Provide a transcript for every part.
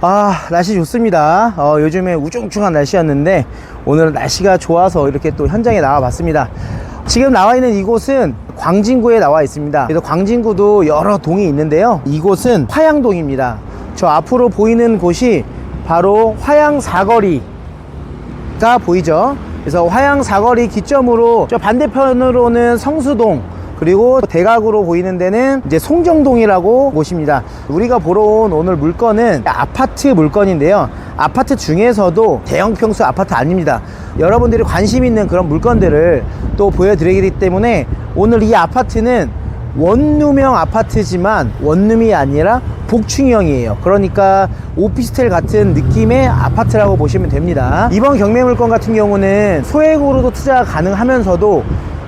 날씨 좋습니다. 요즘에 우중충한 날씨였는데 오늘은 날씨가 좋아서 이렇게 또 현장에 나와 봤습니다. 지금 나와 있는 이곳은 광진구에 나와 있습니다. 그래서 광진구도 여러 동이 있는데요, 이곳은 화양동입니다. 저 앞으로 보이는 곳이 바로 화양사거리가 보이죠. 그래서 화양사거리 기점으로 저 반대편으로는 성수동, 그리고 대각으로 보이는 데는 이제 송정동이라고 곳입니다. 우리가 보러 온 오늘 물건은 아파트 물건인데요, 아파트 중에서도 대형 평수 아파트 아닙니다. 여러분들이 관심 있는 그런 물건들을 또 보여드리기 때문에 오늘 이 아파트는 원룸형 아파트지만 원룸이 아니라 복층형이에요. 그러니까 오피스텔 같은 느낌의 아파트라고 보시면 됩니다. 이번 경매 물건 같은 경우는 소액으로도 투자 가능하면서도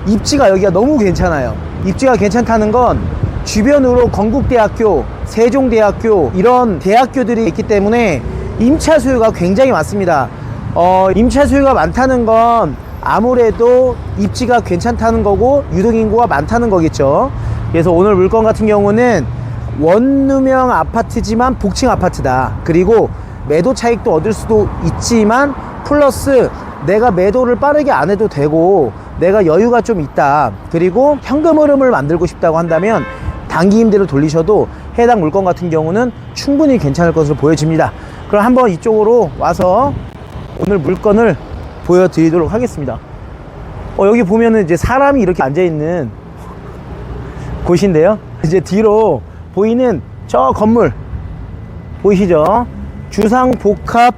입지가 여기가 너무 괜찮아요. 입지가 괜찮다는 건 주변으로 건국대학교, 세종대학교 이런 대학교들이 있기 때문에 임차 수요가 굉장히 많습니다. 임차 수요가 많다는 건 아무래도 입지가 괜찮다는 거고 유동인구가 많다는 거겠죠. 그래서 오늘 물건 같은 경우는 원룸형 아파트지만 복층 아파트다. 그리고 매도 차익도 얻을 수도 있지만 플러스 내가 매도를 빠르게 안 해도 되고 내가 여유가 좀 있다, 그리고 현금 흐름을 만들고 싶다고 한다면 단기 임대로 돌리셔도 해당 물건 같은 경우는 충분히 괜찮을 것으로 보여집니다. 그럼 한번 이쪽으로 와서 오늘 물건을 보여드리도록 하겠습니다. 여기 보면은 이제 사람이 이렇게 앉아있는 곳인데요, 이제 뒤로 보이는 저 건물 보이시죠? 주상복합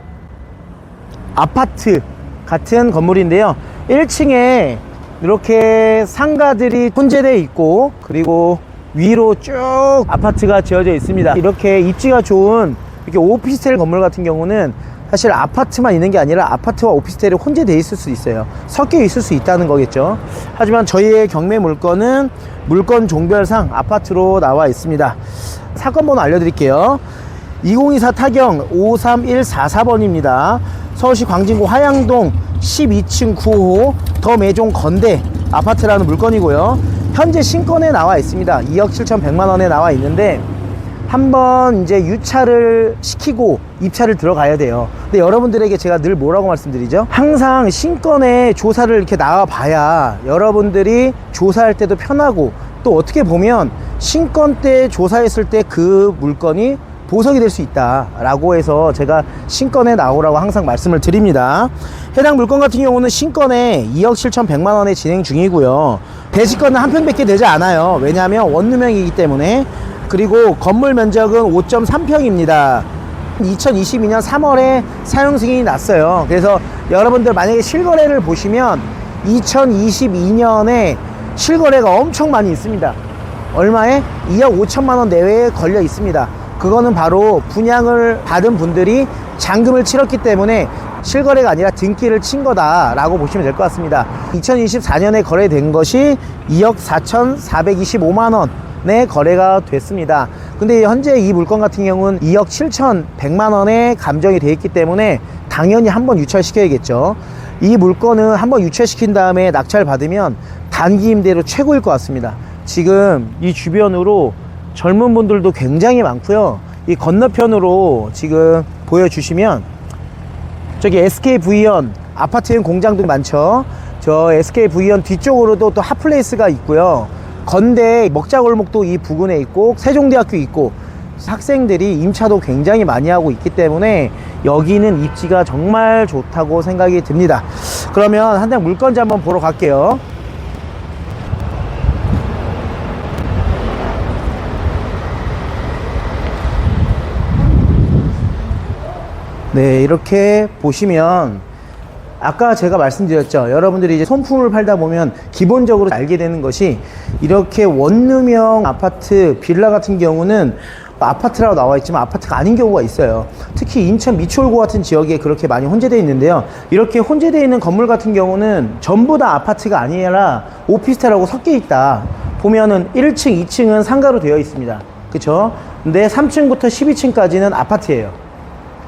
아파트 같은 건물인데요, 1층에 이렇게 상가들이 혼재되어 있고, 그리고 위로 쭉 아파트가 지어져 있습니다. 이렇게 입지가 좋은 이렇게 오피스텔 건물 같은 경우는 사실 아파트만 있는 게 아니라 아파트와 오피스텔이 혼재되어 있을 수 있어요. 섞여 있을 수 있다는 거겠죠. 하지만 저희의 경매 물건은 물건 종별상 아파트로 나와 있습니다. 사건 번호 알려드릴게요. 2024 타경 53144번입니다 서울시 광진구 화양동 12층 9호 더 매종 건대 아파트라는 물건이고요. 현재 신건에 나와 있습니다. 2억 7,100만원에 나와 있는데 한번 이제 유차를 시키고 입차를 들어가야 돼요. 근데 여러분들에게 제가 늘 뭐라고 말씀드리죠? 항상 신건에 조사를 이렇게 나와 봐야 여러분들이 조사할 때도 편하고, 또 어떻게 보면 신건 때 조사했을 때 그 물건이 보석이 될 수 있다 라고 해서 제가 신건에 나오라고 항상 말씀을 드립니다. 해당 물건 같은 경우는 신건에 2억 7,100만원에 진행 중이고요. 대지건은 한 평밖에 되지 않아요. 왜냐하면 원룸형이기 때문에. 그리고 건물 면적은 5.3평입니다 2022년 3월에 사용 승인이 났어요. 그래서 여러분들 만약에 실거래를 보시면 2022년에 실거래가 엄청 많이 있습니다. 얼마에? 2억 5천만원 내외에 걸려 있습니다. 그거는 바로 분양을 받은 분들이 잔금을 치렀기 때문에 실거래가 아니라 등기를 친 거다라고 보시면 될 것 같습니다. 2024년에 거래된 것이 2억 4,425만원에 거래가 됐습니다. 근데 현재 이 물건 같은 경우는 2억 7,100만원에 감정이 되어 있기 때문에 당연히 한번 유찰시켜야겠죠. 이 물건은 한번 유찰시킨 다음에 낙찰 받으면 단기 임대로 최고일 것 같습니다. 지금 이 주변으로 젊은 분들도 굉장히 많고요. 이 건너편으로 지금 보여주시면 저기 SKV현 아파트형 공장도 많죠. 저 SKV현 뒤쪽으로도 또 핫플레이스가 있고요. 건대 먹자골목도 이 부근에 있고 세종대학교 있고, 학생들이 임차도 굉장히 많이 하고 있기 때문에 여기는 입지가 정말 좋다고 생각이 듭니다. 그러면 한 대 물건지 한번 보러 갈게요. 네, 이렇게 보시면 아까 제가 말씀드렸죠. 여러분들이 이제 손품을 팔다 보면 기본적으로 알게 되는 것이 이렇게 원룸형 아파트, 빌라 같은 경우는 아파트라고 나와 있지만 아파트가 아닌 경우가 있어요. 특히 인천 미추홀구 같은 지역에 그렇게 많이 혼재되어 있는데요, 이렇게 혼재되어 있는 건물 같은 경우는 전부 다 아파트가 아니라 오피스텔하고 섞여 있다. 보면은 1층, 2층은 상가로 되어 있습니다. 그쵸? 근데 3층부터 12층까지는 아파트예요.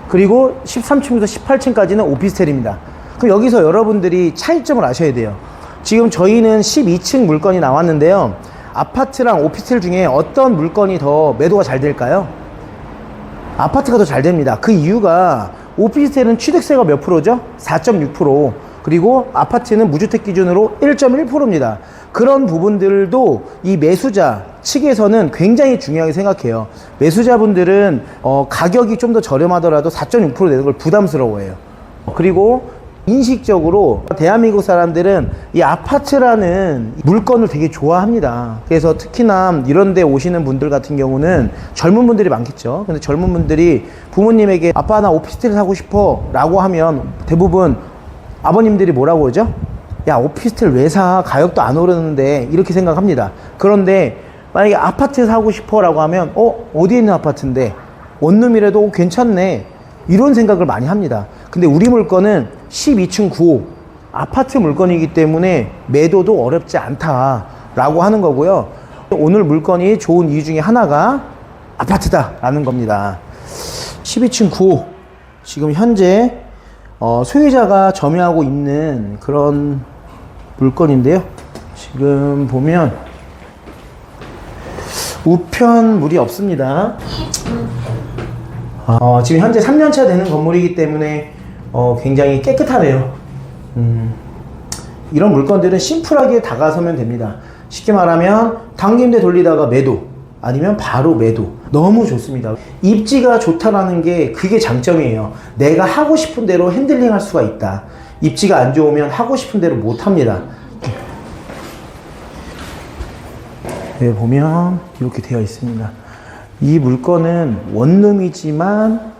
그리고 13층부터 18층까지는 오피스텔입니다. 그럼 여기서 여러분들이 차이점을 아셔야 돼요. 지금 저희는 12층 물건이 나왔는데요, 아파트랑 오피스텔 중에 어떤 물건이 더 매도가 잘 될까요? 아파트가 더 잘 됩니다. 그 이유가 오피스텔은 취득세가 몇 프로죠? 4.6%. 그리고 아파트는 무주택 기준으로 1.1%입니다. 그런 부분들도 이 매수자 측에서는 굉장히 중요하게 생각해요. 매수자분들은 가격이 좀 더 저렴하더라도 4.6% 내는 걸 부담스러워해요. 그리고 인식적으로 대한민국 사람들은 이 아파트라는 물건을 되게 좋아합니다. 그래서 특히나 이런 데 오시는 분들 같은 경우는 젊은 분들이 많겠죠. 근데 젊은 분들이 부모님에게 아빠 나 오피스텔 사고 싶어 라고 하면 대부분 아버님들이 뭐라고 그러죠? 야 오피스텔 왜 사? 가격도 안 오르는데 이렇게 생각합니다. 그런데 만약에 아파트 사고 싶어 라고 하면 어디에 있는 아파트인데 원룸이라도 괜찮네 이런 생각을 많이 합니다. 근데 우리 물건은 12층 9호 아파트 물건이기 때문에 매도도 어렵지 않다라고 하는 거고요. 오늘 물건이 좋은 이유 중에 하나가 아파트다라는 겁니다. 12층 9호 지금 현재 소유자가 점유하고 있는 그런 물건인데요. 지금 보면 우편물이 없습니다. 지금 현재 3년차 되는 건물이기 때문에 굉장히 깨끗하네요. 이런 물건들은 심플하게 다가서면 됩니다. 쉽게 말하면 당김대 돌리다가 매도 아니면 바로 매도 너무 좋습니다. 입지가 좋다라는 게 그게 장점이에요. 내가 하고 싶은 대로 핸들링 할 수가 있다. 입지가 안 좋으면 하고 싶은 대로 못 합니다. 네, 보면 이렇게 되어 있습니다. 이 물건은 원룸이지만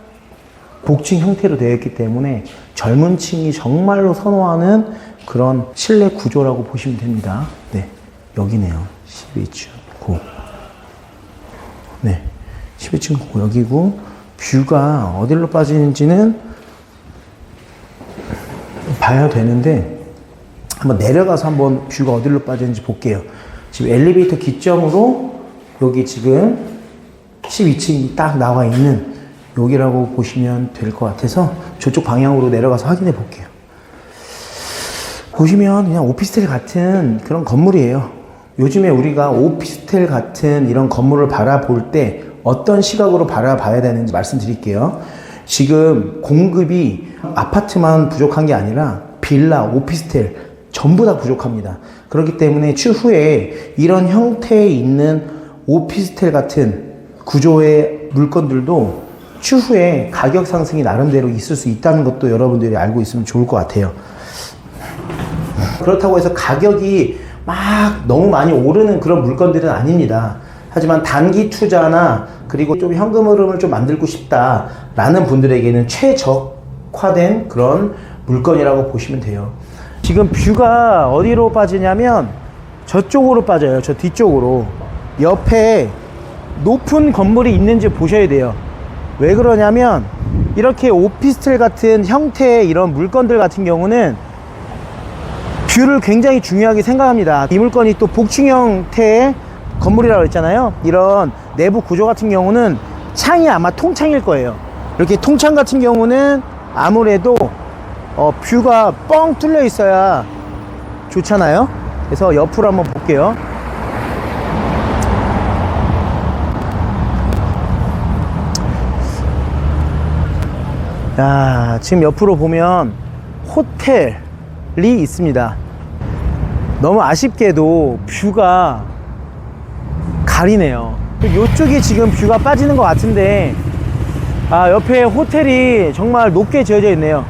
복층 형태로 되어 있기 때문에 젊은 층이 정말로 선호하는 그런 실내 구조라고 보시면 됩니다. 네, 여기네요. 12층 9. 네, 12층 9 여기고 뷰가 어디로 빠지는지는 봐야 되는데 한번 내려가서 한번 뷰가 어디로 빠지는지 볼게요. 지금 엘리베이터 기점으로 여기 지금 12층이 딱 나와 있는 여기라고 보시면 될 것 같아서 저쪽 방향으로 내려가서 확인해 볼게요. 보시면 그냥 오피스텔 같은 그런 건물이에요. 요즘에 우리가 오피스텔 같은 이런 건물을 바라볼 때 어떤 시각으로 바라봐야 되는지 말씀드릴게요. 지금 공급이 아파트만 부족한 게 아니라 빌라, 오피스텔 전부 다 부족합니다. 그렇기 때문에 추후에 이런 형태에 있는 오피스텔 같은 구조의 물건들도 추후에 가격 상승이 나름대로 있을 수 있다는 것도 여러분들이 알고 있으면 좋을 것 같아요. 그렇다고 해서 가격이 막 너무 많이 오르는 그런 물건들은 아닙니다. 하지만 단기 투자나 그리고 좀 현금 흐름을 좀 만들고 싶다라는 분들에게는 최적화된 그런 물건이라고 보시면 돼요. 지금 뷰가 어디로 빠지냐면 저쪽으로 빠져요. 저 뒤쪽으로. 옆에 높은 건물이 있는지 보셔야 돼요. 왜 그러냐면 이렇게 오피스텔 같은 형태의 이런 물건들 같은 경우는 뷰를 굉장히 중요하게 생각합니다. 이 물건이 또 복층 형태의 건물이라고 했잖아요. 이런 내부 구조 같은 경우는 창이 아마 통창일 거예요. 이렇게 통창 같은 경우는 아무래도 뷰가 뻥 뚫려 있어야 좋잖아요. 그래서 옆으로 한번 볼게요. 야, 지금 옆으로 보면 호텔이 있습니다. 너무 아쉽게도 뷰가 가리네요. 이쪽이 지금 뷰가 빠지는 것 같은데 옆에 호텔이 정말 높게 지어져 있네요.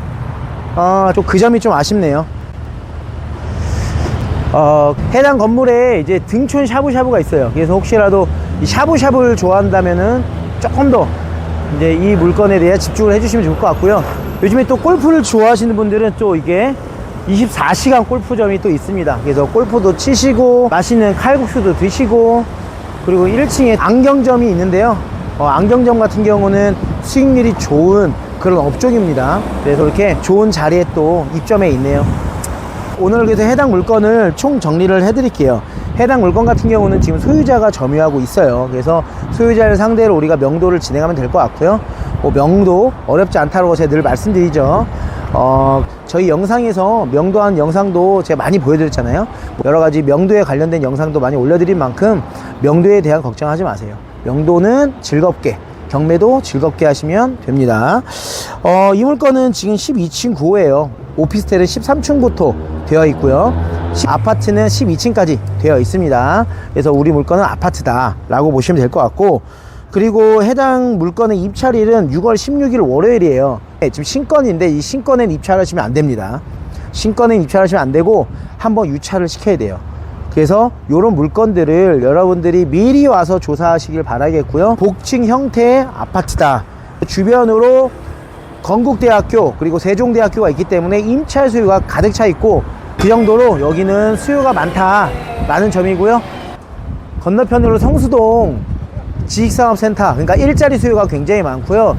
좀 그 점이 좀 아쉽네요. 해당 건물에 이제 등촌 샤브샤브가 있어요. 그래서 혹시라도 이 샤브샤브를 좋아한다면은 조금 더 이제 이 물건에 대해 집중을 해주시면 좋을 것 같고요. 요즘에 또 골프를 좋아하시는 분들은 또 이게 24시간 골프점이 또 있습니다. 그래서 골프도 치시고 맛있는 칼국수도 드시고 그리고 1층에 안경점이 있는데요. 안경점 같은 경우는 수익률이 좋은 그런 업종입니다. 그래서 이렇게 좋은 자리에 또 입점해 있네요. 오늘 그래서 해당 물건을 총 정리를 해드릴게요. 해당 물건 같은 경우는 지금 소유자가 점유하고 있어요. 그래서 소유자를 상대로 우리가 명도를 진행하면 될 것 같고요. 명도 어렵지 않다고 제가 늘 말씀드리죠. 저희 영상에서 명도한 영상도 제가 많이 보여드렸잖아요. 여러가지 명도에 관련된 영상도 많이 올려드린 만큼 명도에 대한 걱정하지 마세요. 명도는 즐겁게 경매도 즐겁게 하시면 됩니다. 이 물건은 지금 12층 구호예요. 오피스텔은 13층부터 되어 있고요. 아파트는 12층까지 되어 있습니다. 그래서 우리 물건은 아파트다 라고 보시면 될 것 같고, 그리고 해당 물건의 입찰일은 6월 16일 월요일이에요. 지금 신건인데 이 신건엔 입찰하시면 안 됩니다. 신건엔 입찰하시면 안 되고 한번 유찰을 시켜야 돼요. 그래서 이런 물건들을 여러분들이 미리 와서 조사하시길 바라겠고요. 복층 형태의 아파트다. 주변으로 건국대학교 그리고 세종대학교가 있기 때문에 임차의 수요가 가득 차 있고, 그 정도로 여기는 수요가 많다라는 점이고요. 건너편으로 성수동 지식산업센터, 그러니까 일자리 수요가 굉장히 많고요.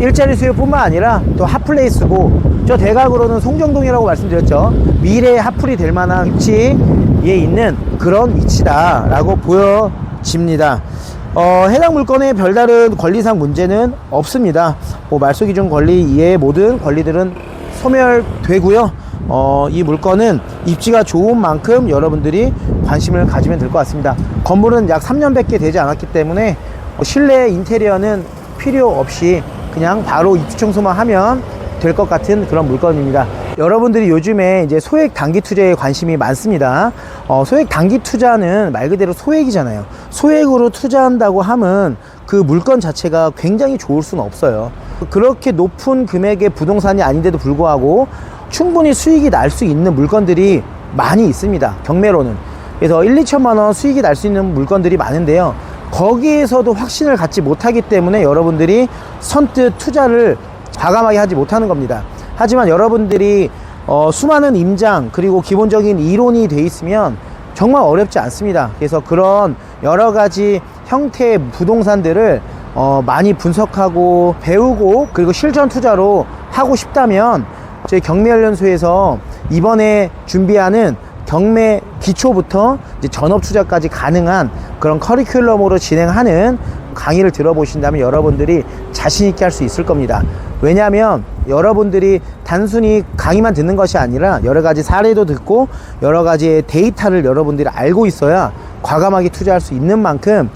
일자리 수요뿐만 아니라 또 핫플레이스고, 저 대각으로는 송정동이라고 말씀드렸죠. 미래의 핫플이 될 만한 위치에 있는 그런 위치다 라고 보여집니다. 해당 물건에 별다른 권리상 문제는 없습니다. 말소기준 권리 이외의 모든 권리들은 소멸되고요. 이 물건은 입지가 좋은 만큼 여러분들이 관심을 가지면 될 것 같습니다. 건물은 약 3년밖에 되지 않았기 때문에 실내 인테리어는 필요 없이 그냥 바로 입주 청소만 하면 될 것 같은 그런 물건입니다. 여러분들이 요즘에 이제 소액 단기 투자에 관심이 많습니다. 소액 단기 투자는 말 그대로 소액이잖아요. 소액으로 투자한다고 하면 그 물건 자체가 굉장히 좋을 수는 없어요. 그렇게 높은 금액의 부동산이 아닌데도 불구하고 충분히 수익이 날 수 있는 물건들이 많이 있습니다. 경매로는. 그래서 1, 2천만 원 수익이 날 수 있는 물건들이 많은데요. 거기에서도 확신을 갖지 못하기 때문에 여러분들이 선뜻 투자를 과감하게 하지 못하는 겁니다. 하지만 여러분들이 수많은 임장 그리고 기본적인 이론이 돼 있으면 정말 어렵지 않습니다. 그래서 그런 여러 가지 형태의 부동산들을 많이 분석하고 배우고, 그리고 실전 투자로 하고 싶다면 저희 경매연수에서 이번에 준비하는 경매 기초부터 이제 전업 투자까지 가능한 그런 커리큘럼으로 진행하는 강의를 들어보신다면 여러분들이 자신 있게 할 수 있을 겁니다. 왜냐하면 여러분들이 단순히 강의만 듣는 것이 아니라 여러 가지 사례도 듣고 여러 가지의 데이터를 여러분들이 알고 있어야 과감하게 투자할 수 있는 만큼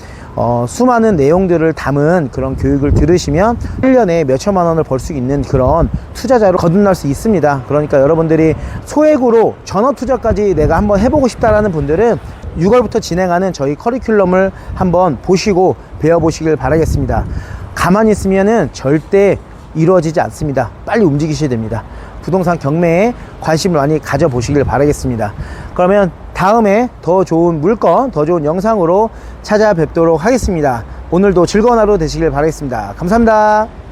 수많은 내용들을 담은 그런 교육을 들으시면 1년에 몇천만 원을 벌 수 있는 그런 투자자로 거듭날 수 있습니다. 그러니까 여러분들이 소액으로 전업 투자까지 내가 한번 해보고 싶다라는 분들은 6월부터 진행하는 저희 커리큘럼을 한번 보시고 배워보시길 바라겠습니다. 가만히 있으면은 절대 이루어지지 않습니다. 빨리 움직이셔야 됩니다. 부동산 경매에 관심을 많이 가져보시길 바라겠습니다. 그러면 다음에 더 좋은 물건, 더 좋은 영상으로 찾아뵙도록 하겠습니다. 오늘도 즐거운 하루 되시길 바라겠습니다. 감사합니다.